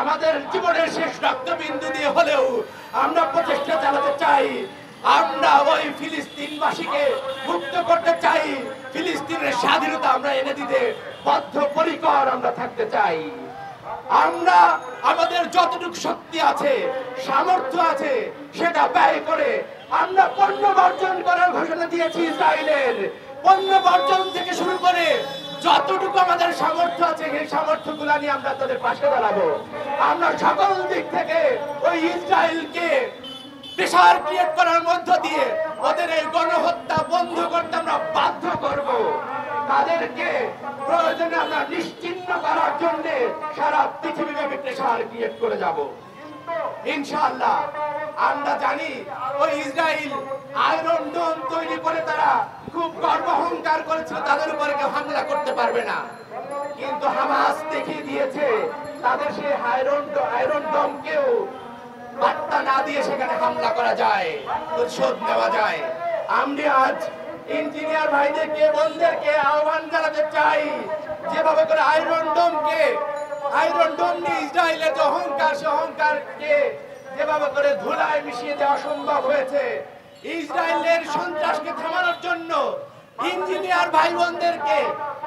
আমাদের জীবনের শেষ রক্তবিন্দু দিয়ে হলেও আমরা প্রচেষ্টা চালাতে চাই। আমরা ওই ফিলিস্তিনবাসীকে মুক্ত করতে চাই। ফিলিস্তিনের স্বাধীনতা আমরা এনে দিতে বদ্ধপরিকর আমরা থাকতে চাই। আমরা আমাদের যতটুকু শক্তি আছে, সামর্থ্য আছে, সেটা ব্যয় করে আমরা পণ্য বর্জন করার ঘোষণা দিয়েছি ইসরায়েলের। পণ্য বর্জন থেকে শুরু করে যতটুকু আমাদের সামর্থ্য আছে সেই সামর্থ্যগুলো নিয়ে আমরা তাদের পাশে দাঁড়াবো। আমরা সকল দিক থেকে ওই ইসরায়েলকে প্রেসার ক্রিয়েট করার মধ্য দিয়ে ওদের এই গণহত্যা বন্ধ করতে আমরা বাধ্য করব। তাদেরকে প্রয়োজনে আমরা নিশ্চিহ্ন করার জন্য সারা পৃথিবীব্যাপী প্রেসার ক্রিয়েট করে যাব ইনশাআল্লাহ। আমরা জানি ওই ইসরায়েল আয়রন ডোম তৈরি করে তারা খুব গর্ব অহংকার করেছিল তাদের উপরে কেউ হামলা করতে পারবে না, কিন্তু হামাস দেখিয়ে দিয়েছে তাদের সেই আয়রন ডোমকেও বার্তা না দিয়ে সেখানে হামলা করা যায়, প্রতিশোধ নেওয়া যায়। আমরা আজ ইঞ্জিনিয়ার ভাইদেরকে বোনদেরকে আহ্বান জানাতে চাই, যেভাবে করে আয়রন ডোম নিয়ে ইসরায়েলের যে অহংকার, সে অহংকারকে যেভাবে করে ধুলায় মিশিয়ে দেওয়া সম্ভব হয়েছে, ইসরায়েলের সন্ত্রাসকে থামানোর জন্য ইঞ্জিনিয়ার ভাই বোনদেরকে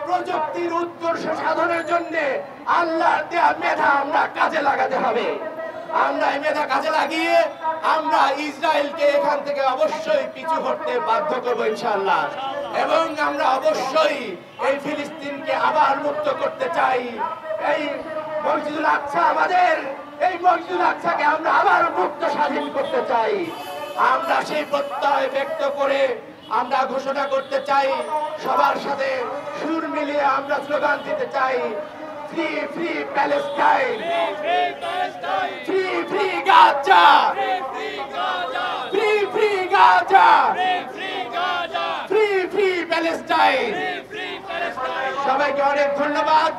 প্রযুক্তির উৎকর্ষ সাধনের জন্য আল্লাহর দেয়া মেধা আমরা কাজে লাগাতে হবে। আমরা এই মেধা কাজে লাগিয়ে আমরা ইসরায়েলকে এখান থেকে অবশ্যই পিছু হটতে বাধ্য করবো ইনশাআল্লাহ। এবং আমরা অবশ্যই এই ফিলিস্তিনকে আবার মুক্ত করতে চাই। এই মসজিদুল আকসা আমাদের, এই মসজিদুল আকসাকে আমরা আবার মুক্ত স্বাধীন করতে চাই। আমরা সেই প্রত্যয় ব্যক্ত করে আমরা ঘোষণা করতে চাই, সবার সাথে সুর মিলিয়ে আমরা স্লোগান দিতে চাই, free free Palestine, free free Gaza, free free Gaza, free free Palestine. সবাইকে অনেক ধন্যবাদ।